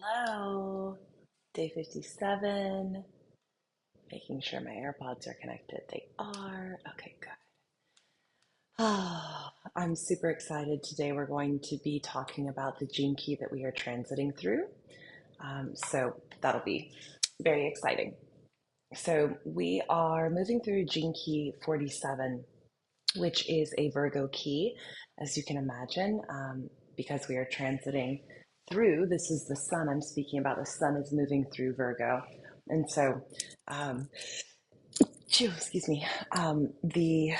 Hello, day 57. Making sure my AirPods are connected. They are. Okay, good. I'm super excited. Today we're going to be talking about the gene key that we are transiting through. So that'll be very exciting. So we are moving through gene key 47, which is a Virgo key, as you can imagine, because we are transiting through. This is the sun I'm speaking about. The sun is moving through Virgo. And so, um, excuse me, the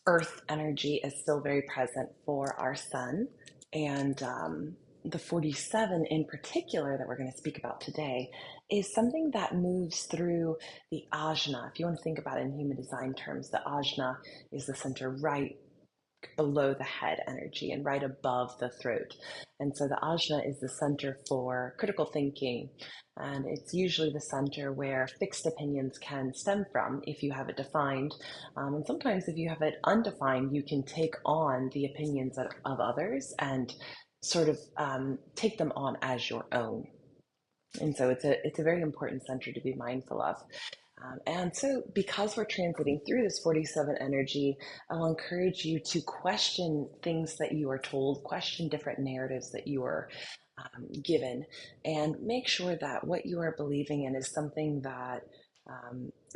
earth energy is still very present for our sun. And the 47 in particular that we're going to speak about today is something that moves through the ajna. If you want to think about it in human design terms, the ajna is the center right below the head energy and right above the throat. And so the ajna is the center for critical thinking. And it's usually the center where fixed opinions can stem from if you have it defined. And sometimes if you have it undefined, you can take on the opinions of others and sort of take them on as your own. And so it's a very important center to be mindful of. And so, because we're transiting through this 47 energy, I'll encourage you to question things that you are told, question different narratives that you are given, and make sure that what you are believing in is something that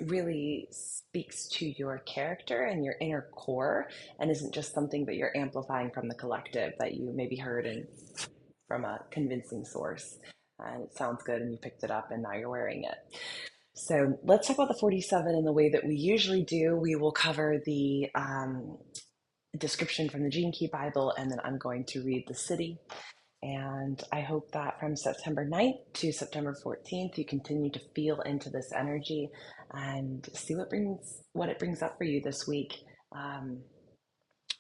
really speaks to your character and your inner core, and isn't just something that you're amplifying from the collective that you maybe heard from a convincing source. And it sounds good, and you picked it up, and now you're wearing it. So let's talk about the 47 in the way that we usually do. We will cover the description from the Gene Key Bible, and then I'm going to read the city. And I hope that from September 9th to September 14th, you continue to feel into this energy and see what it brings up for you this week.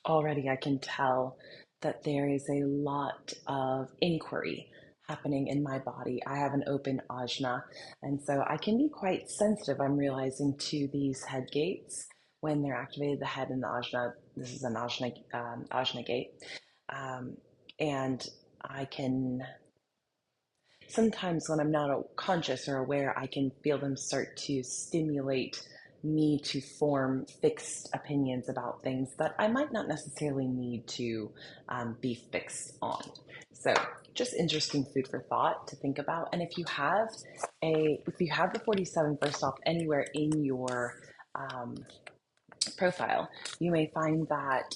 Already I can tell that there is a lot of inquiry happening in my body. I have an open ajna, and so I can be quite sensitive, I'm realizing, to these head gates when they're activated, the head and the ajna. This is an ajna gate. And I can sometimes, when I'm not conscious or aware, I can feel them start to stimulate me to form fixed opinions about things that I might not necessarily need to be fixed on. So just interesting food for thought to think about. And if you have the 47 first off anywhere in your profile, you may find that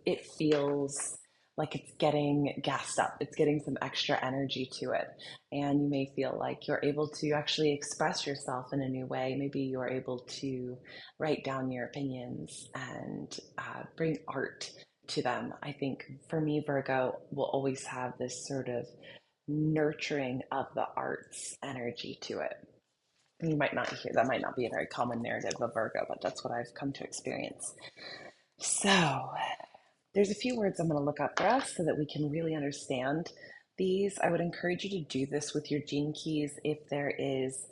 it feels like it's getting gassed up. It's getting some extra energy to it. And you may feel like you're able to actually express yourself in a new way. Maybe you're able to write down your opinions and bring art to them. I think for me, Virgo will always have this sort of nurturing of the arts energy to it. You might not hear that, might not be a very common narrative of Virgo, but that's what I've come to experience. So, there's a few words I'm going to look up for us so that we can really understand these. I would encourage you to do this with your gene keys if there is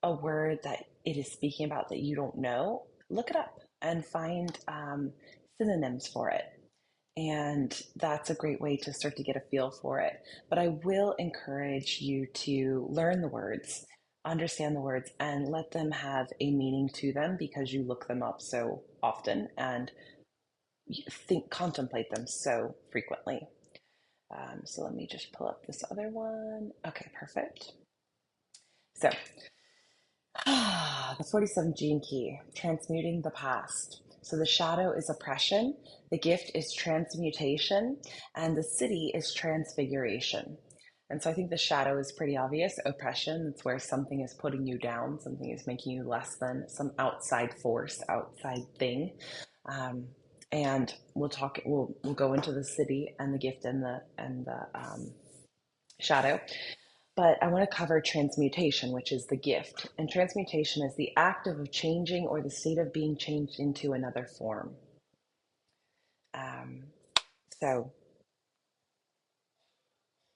a word that it is speaking about that you don't know. Look it up and find synonyms for it. And that's a great way to start to get a feel for it. But I will encourage you to learn the words, understand the words, and let them have a meaning to them because you look them up so often and contemplate them so frequently. So let me just pull up this other one. Okay, perfect. So, the 47 gene key, transmuting the past. So the shadow is oppression, the gift is transmutation, and the city is transfiguration. And so I think the shadow is pretty obvious. Oppression, it's where something is putting you down, something is making you less than, some outside force, outside thing. And we'll go into the city and the gift and the shadow. But I want to cover transmutation, which is the gift. And transmutation is the act of changing or the state of being changed into another form. So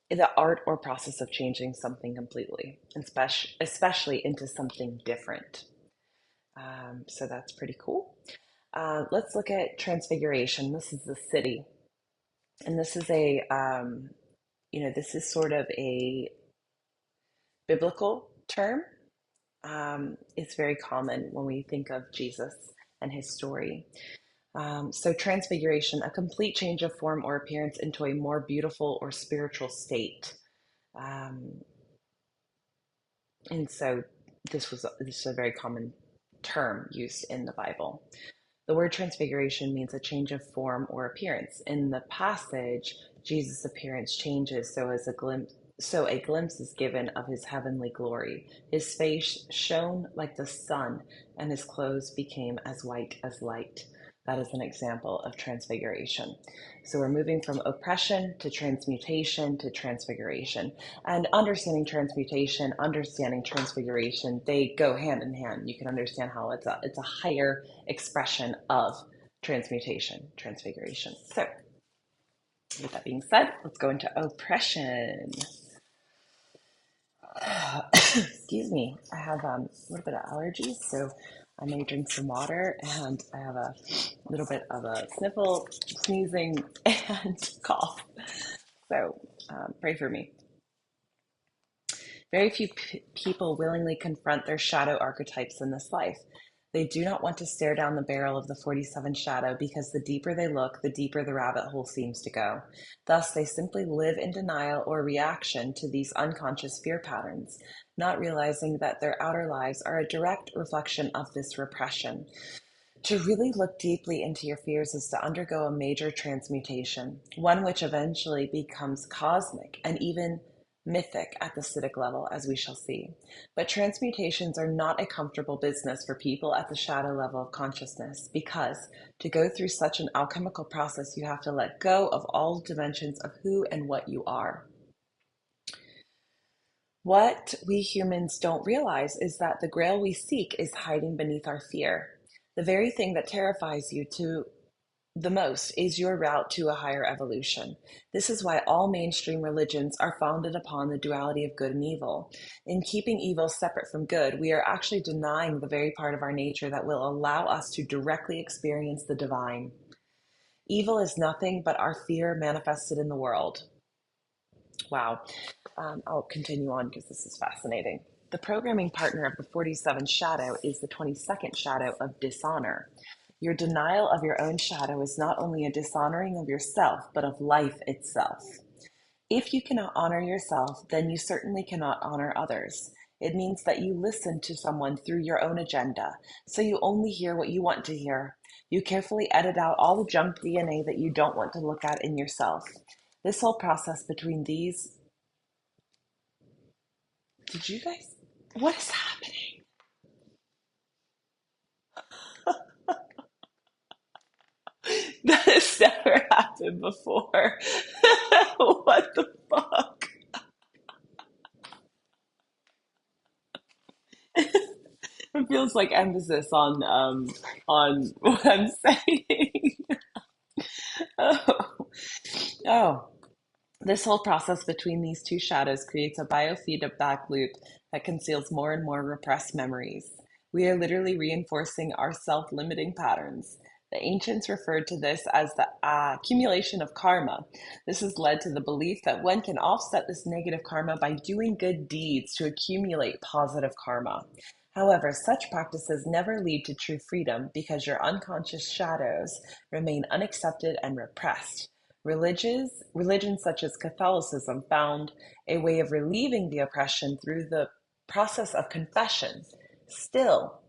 the art or process of changing something completely, especially into something different. So that's pretty cool. Let's look at transfiguration. This is the city. And this is this is sort of a biblical term. It's very common when we think of Jesus and his story. So, transfiguration, a complete change of form or appearance into a more beautiful or spiritual state. Um, and so, this is a very common term used in the Bible. The word transfiguration means a change of form or appearance. In the passage, Jesus' appearance changes so a glimpse is given of his heavenly glory. His face shone like the sun, and his clothes became as white as light. That is an example of transfiguration. So we're moving from oppression to transmutation to transfiguration. And understanding transfiguration, they go hand in hand. You can understand how it's a higher expression of transfiguration. So, with that being said, let's go into oppression. Excuse me, I have a little bit of allergies, so I may drink some water, and I have a little bit of a sniffle, sneezing, and cough. So, pray for me. Very few people willingly confront their shadow archetypes in this life. They do not want to stare down the barrel of the 47 shadow because the deeper they look, the deeper the rabbit hole seems to go. Thus, they simply live in denial or reaction to these unconscious fear patterns, not realizing that their outer lives are a direct reflection of this repression. To really look deeply into your fears is to undergo a major transmutation, one which eventually becomes cosmic and even mythic at the citic level, as we shall see. But transmutations are not a comfortable business for people at the shadow level of consciousness, because to go through such an alchemical process, you have to let go of all dimensions of who and what you are. What we humans don't realize is that the grail we seek is hiding beneath our fear. The very thing that terrifies you to the most is your route to a higher evolution. This is why all mainstream religions are founded upon the duality of good and evil. In keeping evil separate from good, we are actually denying the very part of our nature that will allow us to directly experience the divine. Evil is nothing but our fear manifested in the world. Wow. I'll continue on because this is fascinating. The programming partner of the 47 shadow is the 22nd shadow of dishonor. Your denial of your own shadow is not only a dishonoring of yourself, but of life itself. If you cannot honor yourself, then you certainly cannot honor others. It means that you listen to someone through your own agenda, so you only hear what you want to hear. You carefully edit out all the junk DNA that you don't want to look at in yourself. This whole process between these... Did you guys... What is happening? That has never happened before. What the fuck? It feels like emphasis on what I'm saying. Oh. Oh. This whole process between these two shadows creates a biofeedback loop that conceals more and more repressed memories. We are literally reinforcing our self-limiting patterns. The ancients referred to this as the accumulation of karma. This has led to the belief that one can offset this negative karma by doing good deeds to accumulate positive karma. However, such practices never lead to true freedom because your unconscious shadows remain unaccepted and repressed. Religions such as Catholicism found a way of relieving the oppression through the process of confession. Still,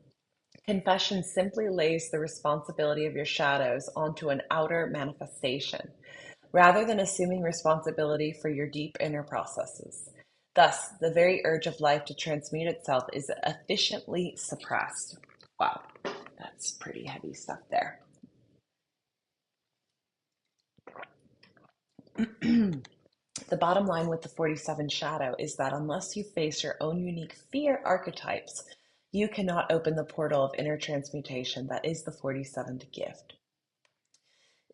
confession simply lays the responsibility of your shadows onto an outer manifestation, rather than assuming responsibility for your deep inner processes. Thus, the very urge of life to transmute itself is efficiently suppressed. Wow, that's pretty heavy stuff there. The bottom line with the 47 shadow is that unless you face your own unique fear archetypes, you cannot open the portal of inner transmutation that is the 47th gift.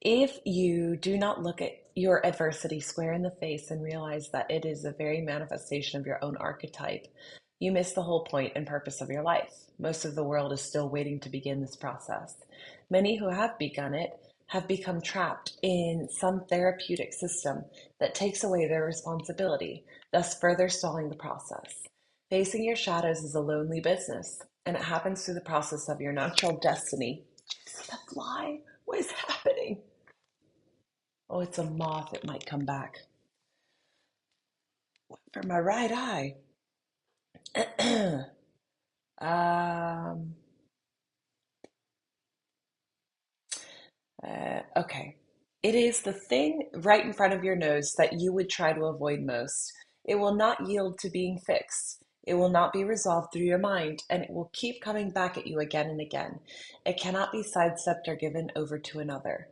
If you do not look at your adversity square in the face and realize that it is a very manifestation of your own archetype, you miss the whole point and purpose of your life. Most of the world is still waiting to begin this process. Many who have begun it have become trapped in some therapeutic system that takes away their responsibility, thus further stalling the process. Facing your shadows is a lonely business, and it happens through the process of your natural destiny. Did you see the fly? What is happening? Oh, it's a moth. It might come back. For my right eye. um, okay. It is the thing right in front of your nose that you would try to avoid most. It will not yield to being fixed. It will not be resolved through your mind, and it will keep coming back at you again and again. It cannot be sidestepped or given over to another.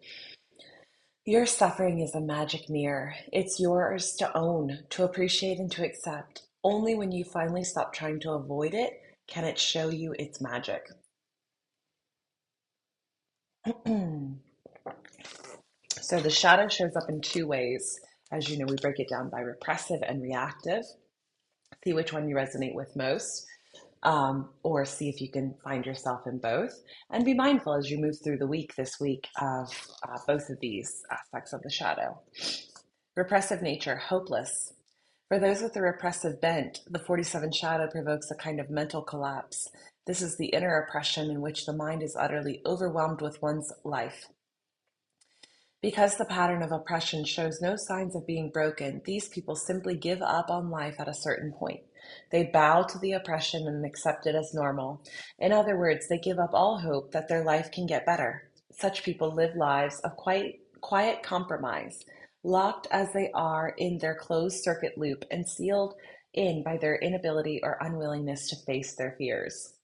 Your suffering is a magic mirror. It's yours to own, to appreciate, and to accept. Only when you finally stop trying to avoid it can it show you its magic. So the shadow shows up in two ways. As you know, we break it down by repressive and reactive. See which one you resonate with most, or see if you can find yourself in both. And be mindful as you move through the week this week of both of these aspects of the shadow. Repressive nature, hopeless. For those with a repressive bent, the 47 shadow provokes a kind of mental collapse. This is the inner oppression in which the mind is utterly overwhelmed with one's life. Because the pattern of oppression shows no signs of being broken, these people simply give up on life at a certain point. They bow to the oppression and accept it as normal. In other words, they give up all hope that their life can get better. Such people live lives of quiet compromise, locked as they are in their closed circuit loop and sealed in by their inability or unwillingness to face their fears.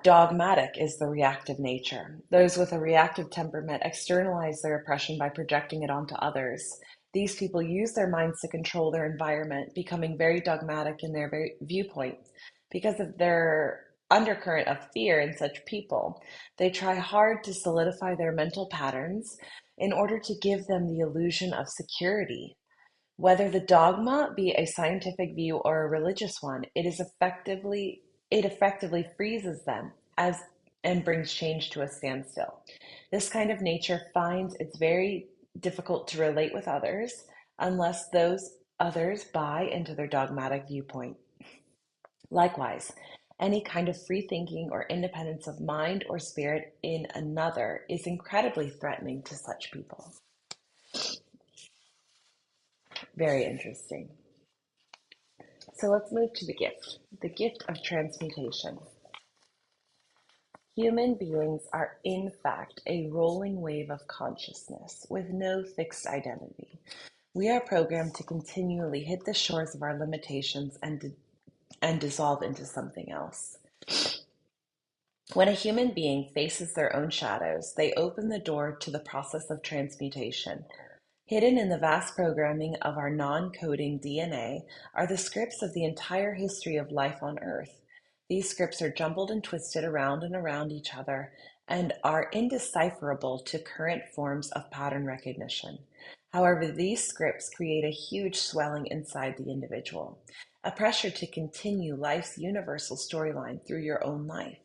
Dogmatic is the reactive nature. Those with a reactive temperament externalize their oppression by projecting it onto others. These people use their minds to control their environment, becoming very dogmatic in their viewpoint. Because of their undercurrent of fear in such people, they try hard to solidify their mental patterns in order to give them the illusion of security. Whether the dogma be a scientific view or a religious one, it effectively freezes them as and brings change to a standstill. This kind of nature finds it's very difficult to relate with others unless those others buy into their dogmatic viewpoint. Likewise, any kind of free thinking or independence of mind or spirit in another is incredibly threatening to such people. Very interesting. So let's move to the gift of transmutation. Human beings are in fact a rolling wave of consciousness with no fixed identity. We are programmed to continually hit the shores of our limitations and dissolve into something else. When a human being faces their own shadows, they open the door to the process of transmutation. Hidden in the vast programming of our non-coding DNA are the scripts of the entire history of life on Earth. These scripts are jumbled and twisted around and around each other and are indecipherable to current forms of pattern recognition. However, these scripts create a huge swelling inside the individual, a pressure to continue life's universal storyline through your own life.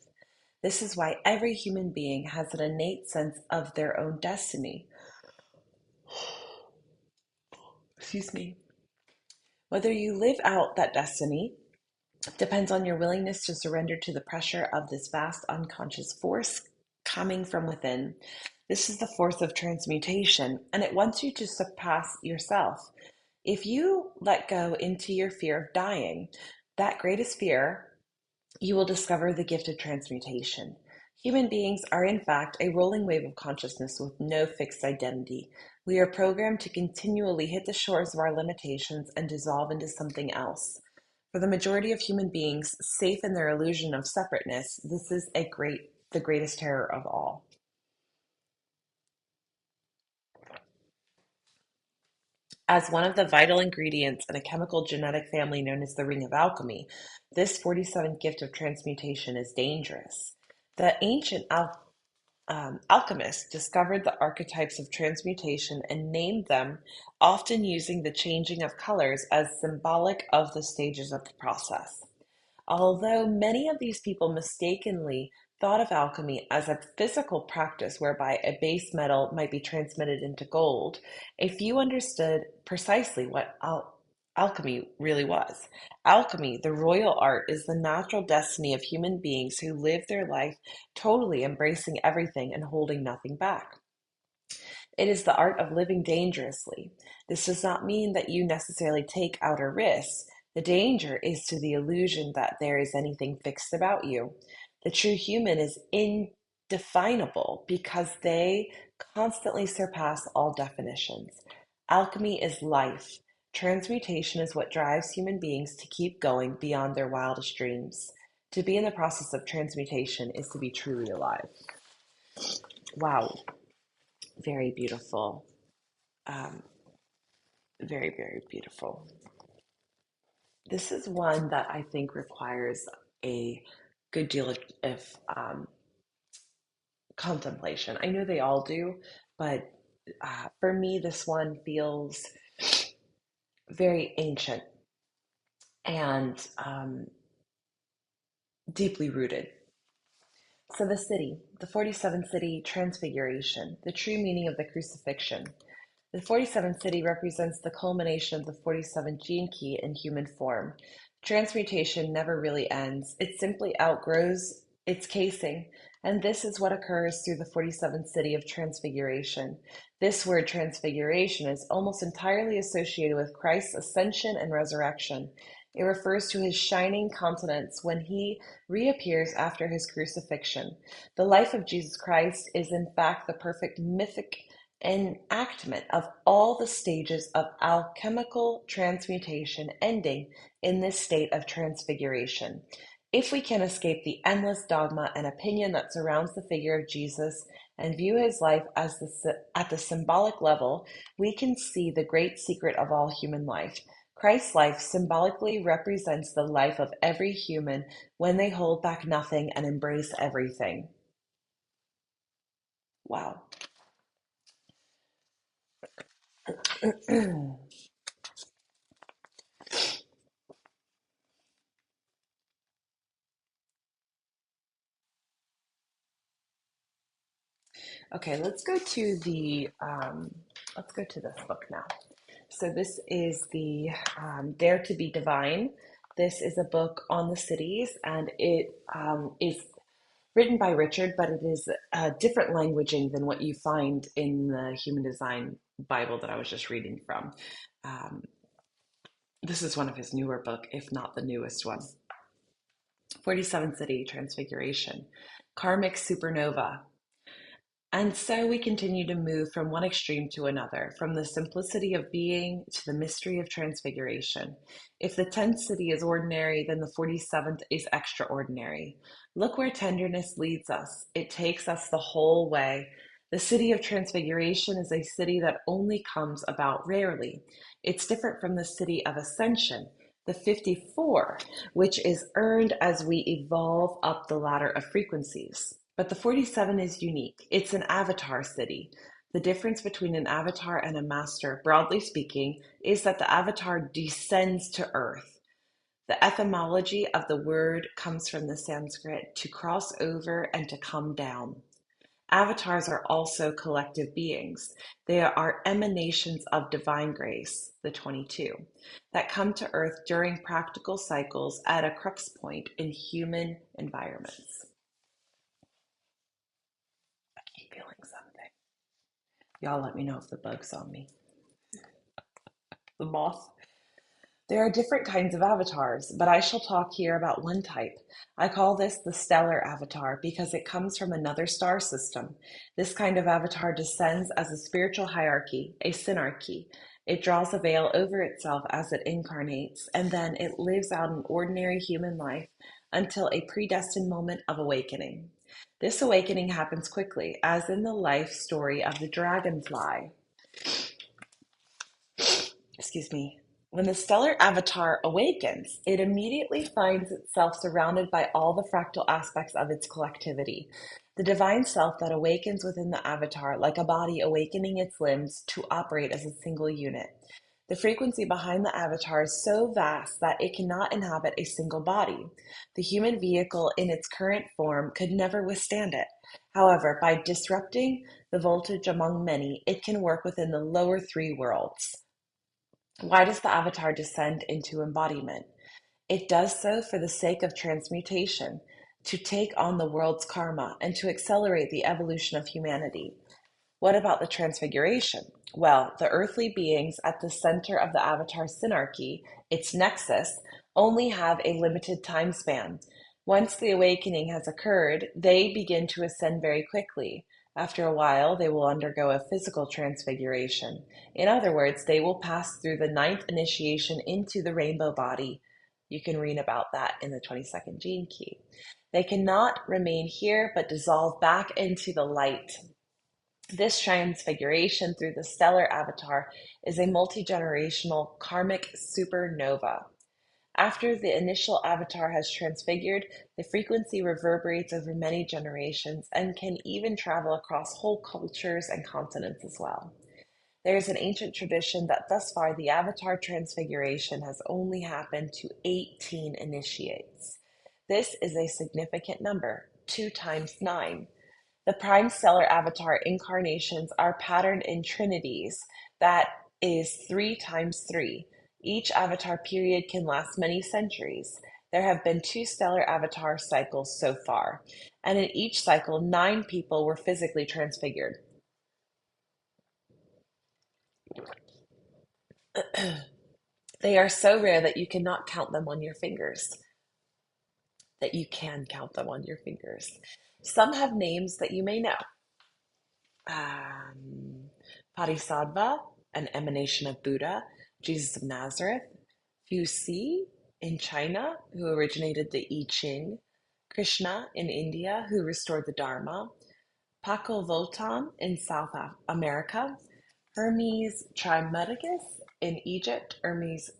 This is why every human being has an innate sense of their own destiny. Excuse me. Whether you live out that destiny depends on your willingness to surrender to the pressure of this vast unconscious force coming from within. This is the force of transmutation, and it wants you to surpass yourself. If you let go into your fear of dying, that greatest fear, you will discover the gift of transmutation. Human beings are, in fact, a rolling wave of consciousness with no fixed identity. We are programmed to continually hit the shores of our limitations and dissolve into something else. For the majority of human beings, safe in their illusion of separateness, this is the greatest terror of all. As one of the vital ingredients in a chemical genetic family known as the ring of alchemy, this 47th gift of transmutation is dangerous. The ancient alchemists discovered the archetypes of transmutation and named them, often using the changing of colors as symbolic of the stages of the process. Although many of these people mistakenly thought of alchemy as a physical practice whereby a base metal might be transmitted into gold, a few understood precisely what alchemy really was. Alchemy, the royal art, is the natural destiny of human beings who live their life totally embracing everything and holding nothing back. It is the art of living dangerously. This does not mean that you necessarily take outer risks. The danger is to the illusion that there is anything fixed about you. The true human is indefinable because they constantly surpass all definitions. Alchemy is life. Transmutation is what drives human beings to keep going beyond their wildest dreams. To be in the process of transmutation is to be truly alive. Wow, very beautiful. Um, Very, very beautiful. This is one that I think requires a good deal of contemplation. I know they all do, but for me, this one feels very ancient and deeply rooted. So, the 47th city transfiguration, the true meaning of the crucifixion. The 47th city represents the culmination of the 47th gene key in human form. Transmutation never really ends, it simply outgrows its casing, and this is what occurs through the 47th city of transfiguration. This word transfiguration is almost entirely associated with Christ's ascension and resurrection. It refers to his shining countenance when he reappears after his crucifixion. The life of Jesus Christ is, in fact, the perfect mythic enactment of all the stages of alchemical transmutation ending in this state of transfiguration. If we can escape the endless dogma and opinion that surrounds the figure of Jesus and view his life as at the symbolic level, we can see the great secret of all human life. Christ's life symbolically represents the life of every human when they hold back nothing and embrace everything. Wow. Okay, let's go to this book now. So this is the Dare to be Divine. This is a book on the cities, and it is written by Richard, but it is a different languaging than what you find in the Human Design Bible that I was just reading from. Um, this is one of his newer book, if not the newest one. 47th City Transfiguration, Karmic Supernova. And so we continue to move from one extreme to another, from the simplicity of being to the mystery of transfiguration. If the 10th city is ordinary, then the 47th is extraordinary. Look where tenderness leads us. It takes us the whole way. The city of transfiguration is a city that only comes about rarely. It's different from the city of ascension, the 54, which is earned as we evolve up the ladder of frequencies. But the 47 is unique. It's an avatar city. The difference between an avatar and a master, broadly speaking, is that the avatar descends to earth. The etymology of the word comes from the Sanskrit to cross over and to come down. Avatars are also collective beings. They are emanations of divine grace, the 22, that come to earth during practical cycles at a crux point in human environments. I keep feeling something. Y'all let me know if the bug's on me. The moth. There are different kinds of avatars, but I shall talk here about one type. I call this the stellar avatar because it comes from another star system. This kind of avatar descends as a spiritual hierarchy, a synarchy. It draws a veil over itself as it incarnates, and then it lives out an ordinary human life until a predestined moment of awakening. This awakening happens quickly, as in the life story of the dragonfly. Excuse me. When the stellar avatar awakens, it immediately finds itself surrounded by all the fractal aspects of its collectivity. The divine self that awakens within the avatar, like a body awakening its limbs to operate as a single unit. The frequency behind the avatar is so vast that it cannot inhabit a single body. The human vehicle in its current form could never withstand it. However, by disrupting the voltage among many, it can work within the lower three worlds. Why does the avatar descend into embodiment? It does so for the sake of transmutation, to take on the world's karma and to accelerate the evolution of humanity. What about the transfiguration? Well, the earthly beings at the center of the avatar synarchy, its nexus, only have a limited time span. Once the awakening has occurred, they begin to ascend very quickly. After a while, they will undergo a physical transfiguration. In other words, they will pass through the ninth initiation into the rainbow body. You can read about that in the 22nd gene key. They cannot remain here but dissolve back into the light. This transfiguration through the stellar avatar is a multi-generational karmic supernova. After the initial avatar has transfigured, the frequency reverberates over many generations and can even travel across whole cultures and continents as well. There is an ancient tradition that thus far the avatar transfiguration has only happened to 18 initiates. This is a significant number, 2 times 9. The prime stellar avatar incarnations are patterned in trinities, that is 3 times 3. Each avatar period can last many centuries. There have been 2 stellar avatar cycles so far, and in each cycle, 9 people were physically transfigured. They are so rare that you cannot count them on your fingers. That you can count them on your fingers. Some have names that you may know. Bodhisattva, an emanation of Buddha, Jesus of Nazareth, Fu Si in China, who originated the I Ching, Krishna in India, who restored the Dharma, Paco Voltan in South America, Hermes Trismegistus in Egypt, Hermes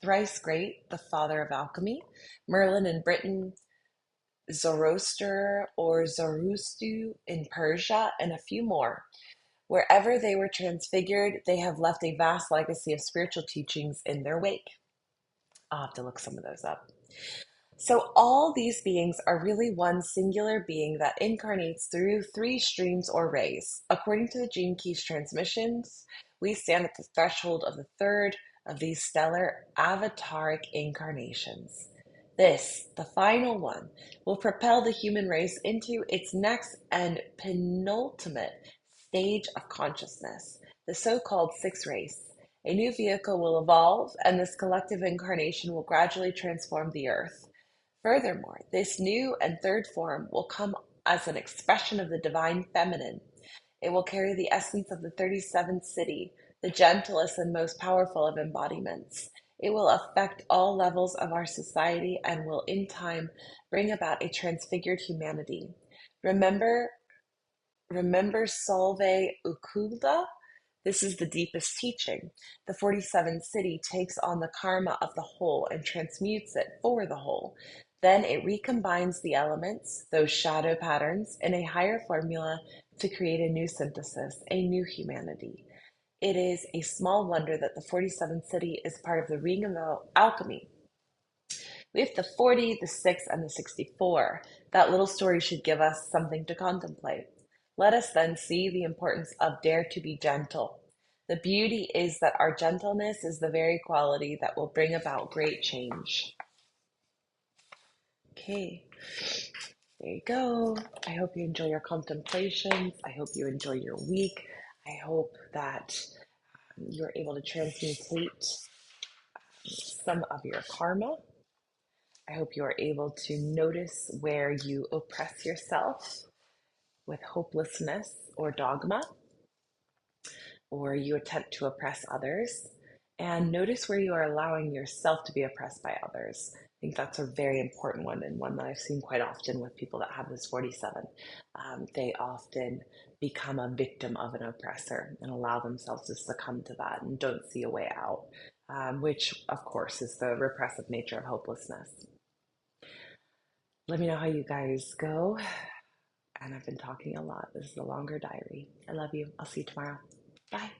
thrice great, the father of alchemy, Merlin in Britain, Zoroaster or Zoroastu in Persia, and a few more. Wherever they were transfigured, they have left a vast legacy of spiritual teachings in their wake. I'll have to look some of those up. So, all these beings are really one singular being that incarnates through 3 streams or rays. According to the Gene Keys transmissions, we stand at the threshold of the third of these stellar avataric incarnations. This, the final one, will propel the human race into its next and penultimate stage of consciousness, the so-called 6th race. A new vehicle will evolve, and this collective incarnation will gradually transform the earth. Furthermore, this new and third form will come as an expression of the divine feminine. It will carry the essence of the 37th city, the gentlest and most powerful of embodiments. It will affect all levels of our society and will in time bring about a transfigured humanity. Remember Solve Ukulda? This is the deepest teaching. The 47th city takes on the karma of the whole and transmutes it for the whole. Then it recombines the elements, those shadow patterns, in a higher formula to create a new synthesis, a new humanity. It is a small wonder that the 47th city is part of the ring of alchemy. We have the 40, the 6, and the 64. That little story should give us something to contemplate. Let us then see the importance of dare to be gentle. The beauty is that our gentleness is the very quality that will bring about great change. Okay, there you go. I hope you enjoy your contemplations. I hope you enjoy your week. I hope that you're able to transmutate some of your karma. I hope you are able to notice where you oppress yourself with hopelessness or dogma, or you attempt to oppress others, and notice where you are allowing yourself to be oppressed by others. I think that's a very important one, and one that I've seen quite often with people that have this 47. They often become a victim of an oppressor and allow themselves to succumb to that and don't see a way out, which of course is the repressive nature of hopelessness. Let me know how you guys go. And I've been talking a lot. This is a longer diary. I love you. I'll see you tomorrow. Bye.